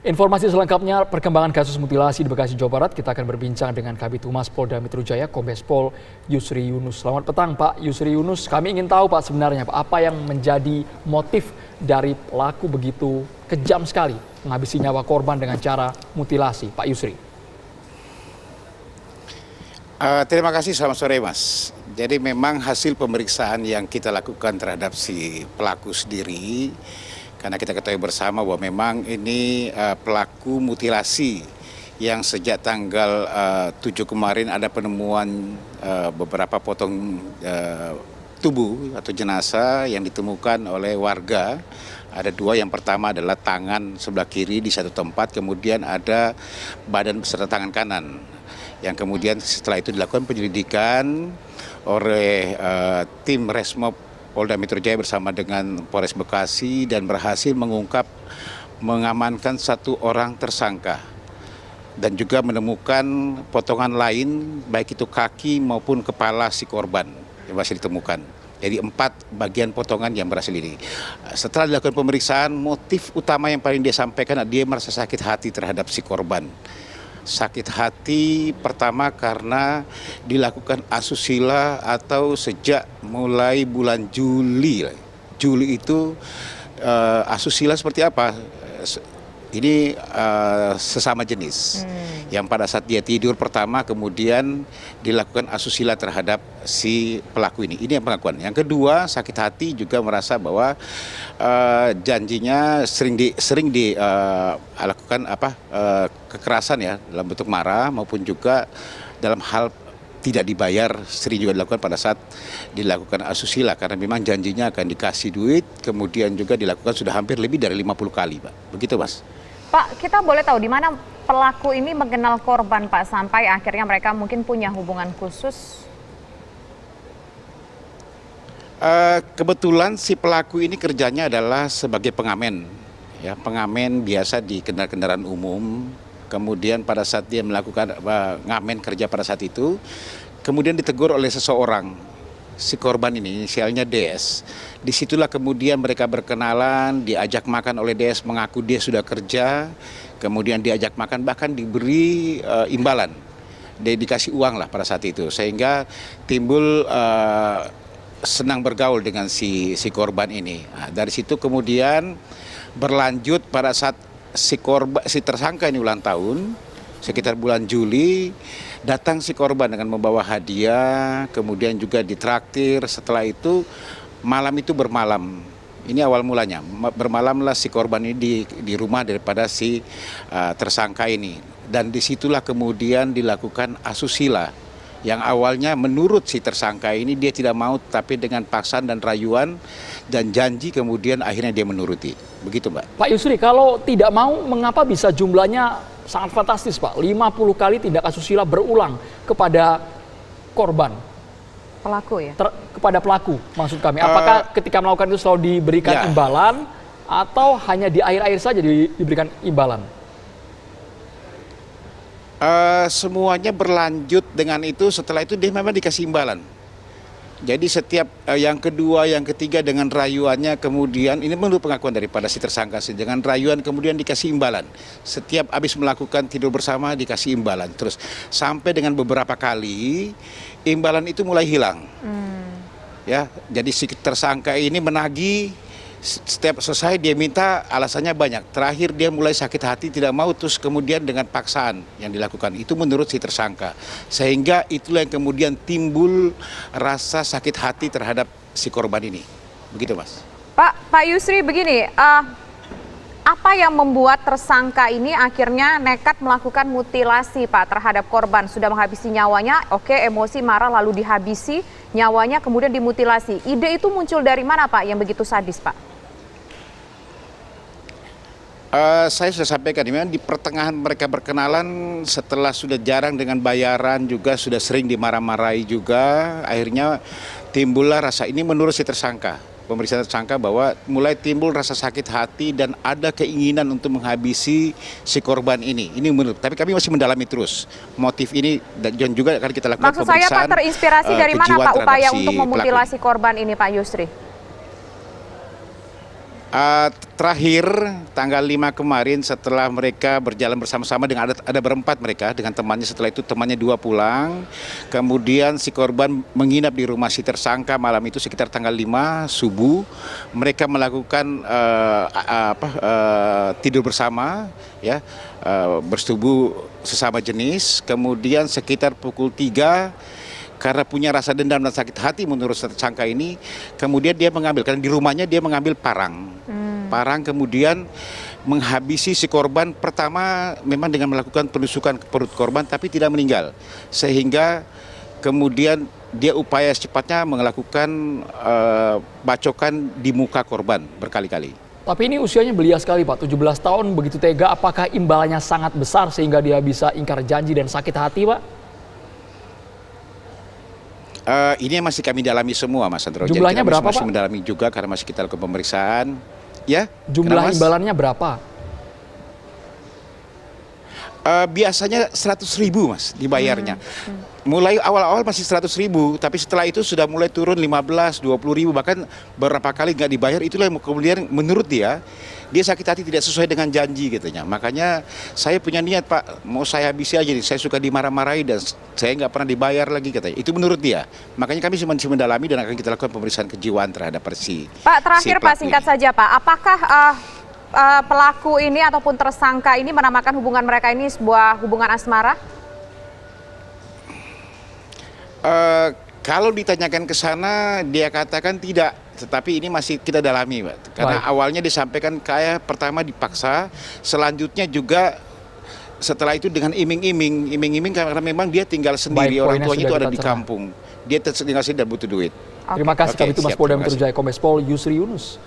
Informasi selengkapnya perkembangan kasus mutilasi di Bekasi, Jawa Barat, kita akan berbincang dengan Kabid Humas Polda Metro Jaya, Kombes Pol Yusri Yunus. Selamat petang Pak Yusri Yunus, kami ingin tahu Pak sebenarnya apa yang menjadi motif dari pelaku begitu kejam sekali menghabisi nyawa korban dengan cara mutilasi, Pak Yusri. Terima kasih, selamat sore Mas. Jadi memang hasil pemeriksaan yang kita lakukan terhadap si pelaku sendiri, karena kita ketahui bersama bahwa memang ini pelaku mutilasi yang sejak tanggal 7 kemarin ada penemuan beberapa potong tubuh atau jenazah yang ditemukan oleh warga. Ada dua, yang pertama adalah tangan sebelah kiri di satu tempat, kemudian ada badan beserta tangan kanan. Yang kemudian setelah itu dilakukan penyelidikan oleh tim Resmob Polda Metro Jaya bersama dengan Polres Bekasi dan berhasil mengamankan satu orang tersangka dan juga menemukan potongan lain baik itu kaki maupun kepala si korban yang berhasil ditemukan. Jadi 4 bagian potongan yang berhasil ini. Setelah dilakukan pemeriksaan, motif utama yang paling dia sampaikan adalah dia merasa sakit hati terhadap si korban. Sakit hati pertama karena dilakukan asusila atau sejak mulai bulan Juli. Juli itu asusila seperti apa? Ini sesama jenis. Yang pada saat dia tidur pertama kemudian dilakukan asusila terhadap si pelaku ini. Ini yang pengakuan. Yang kedua, sakit hati juga merasa bahwa janjinya sering dilakukan kekerasan ya dalam bentuk marah maupun juga dalam hal tidak dibayar, sering juga dilakukan pada saat dilakukan asusila karena memang janjinya akan dikasih duit, kemudian juga dilakukan sudah hampir lebih dari 50 kali, Pak. Begitu, Mas. Pak, kita boleh tahu di mana pelaku ini mengenal korban, Pak, sampai akhirnya mereka mungkin punya hubungan khusus? Kebetulan si pelaku ini kerjanya adalah sebagai pengamen, ya, pengamen biasa di kendaraan umum. Kemudian pada saat dia melakukan ngamen kerja pada saat itu, kemudian ditegur oleh seseorang. Si korban ini inisialnya DS. Disitulah kemudian mereka berkenalan, diajak makan oleh DS, mengaku dia sudah kerja, kemudian diajak makan, bahkan diberi imbalan, dia dikasih uang lah pada saat itu, sehingga timbul senang bergaul dengan si korban ini. Nah, dari situ kemudian berlanjut pada saat si tersangka ini ulang tahun, sekitar bulan Juli, datang si korban dengan membawa hadiah, kemudian juga ditraktir. Setelah itu malam itu bermalam. Ini awal mulanya, bermalamlah si korban ini di rumah daripada si tersangka ini. Dan disitulah kemudian dilakukan asusila. Yang awalnya menurut si tersangka ini dia tidak mau, tapi dengan paksaan dan rayuan dan janji kemudian akhirnya dia menuruti. Begitu, Mbak. Pak Yusri, kalau tidak mau mengapa bisa jumlahnya sangat fantastis, Pak? 50 kali tindak asusila berulang kepada korban. Pelaku ya? Kepada pelaku maksud kami. Apakah ketika melakukan itu selalu diberikan imbalan atau hanya di akhir-akhir saja diberikan imbalan? Semuanya berlanjut dengan itu, setelah itu dia memang dikasih imbalan. Jadi setiap yang kedua, yang ketiga dengan rayuannya kemudian, ini menurut pengakuan daripada si tersangka, dengan rayuan kemudian dikasih imbalan. Setiap habis melakukan tidur bersama dikasih imbalan. Terus sampai dengan beberapa kali imbalan itu mulai hilang. Ya, jadi si tersangka ini menagih. Setiap selesai dia minta, alasannya banyak. Terakhir dia mulai sakit hati, tidak mau, terus kemudian dengan paksaan yang dilakukan. Itu menurut si tersangka. Sehingga itulah yang kemudian timbul rasa sakit hati terhadap si korban ini. Begitu, Mas. Pak Yusri, begini, apa yang membuat tersangka ini akhirnya nekat melakukan mutilasi, Pak, terhadap korban? Sudah menghabisi nyawanya, oke, emosi, marah, lalu dihabisi nyawanya, kemudian dimutilasi. Ide itu muncul dari mana, Pak, yang begitu sadis, Pak? Saya sudah sampaikan, memang di pertengahan mereka berkenalan, setelah sudah jarang dengan bayaran juga, sudah sering dimarah-marahi juga, akhirnya timbullah rasa ini menurut si tersangka. Pemeriksaan tersangka bahwa mulai timbul rasa sakit hati dan ada keinginan untuk menghabisi si korban ini. Ini menurut, tapi kami masih mendalami terus motif ini dan juga akan kita lakukan pemeriksaan. Maksud saya, Pak, terinspirasi dari mana, Pak, upaya untuk memutilasi korban ini, Pak Yusri? Terakhir tanggal 5 kemarin setelah mereka berjalan bersama-sama dengan ada berempat mereka dengan temannya, setelah itu temannya 2 pulang, kemudian si korban menginap di rumah si tersangka malam itu sekitar tanggal 5 subuh. Mereka melakukan tidur bersama, ya, bersetubuh sesama jenis. Kemudian sekitar pukul 3 karena punya rasa dendam dan sakit hati menurut tersangka ini, kemudian dia mengambil, karena di rumahnya dia mengambil parang. Parang kemudian menghabisi si korban. Pertama memang dengan melakukan penusukan ke perut korban tapi tidak meninggal. Sehingga kemudian dia upaya secepatnya melakukan bacokan di muka korban berkali-kali. Tapi ini usianya belia sekali Pak, 17 tahun begitu tega. Apakah imbalannya sangat besar sehingga dia bisa ingkar janji dan sakit hati Pak? Ini yang masih kami dalami semua, Mas Andro. Jumlahnya jadi berapa, masih Pak? mendalami juga karena masih kita lakukan pemeriksaan. Ya. Jumlah Mas? imbalannya berapa? Biasanya 100.000 Mas dibayarnya. Mulai awal-awal masih 100.000, tapi setelah itu sudah mulai turun 15, 20.000, bahkan beberapa kali nggak dibayar. Itulah yang kemudian menurut dia sakit hati, tidak sesuai dengan janji katanya. Makanya saya punya niat Pak, mau saya habisi aja nih. Saya suka dimarah-marahi dan saya nggak pernah dibayar lagi katanya. Itu menurut dia. Makanya kami masih mendalami dan akan kita lakukan pemeriksaan kejiwaan terhadap si Pak, terakhir Pak, singkat ini. saja Pak, apakah pelaku ini ataupun tersangka ini menamakan hubungan mereka ini sebuah hubungan asmara? Kalau ditanyakan ke sana, dia katakan tidak. Tetapi ini masih kita dalami, Pak. Karena awalnya disampaikan kayak pertama dipaksa, selanjutnya juga setelah itu dengan iming-iming karena memang dia tinggal sendiri, orang tuanya itu ada di kampung. Dia tinggal sendiri dan butuh duit. Terima kasih, Kabid Humas Polda Metro terima kasih. Jaya Kombes Pol Yusri Yunus.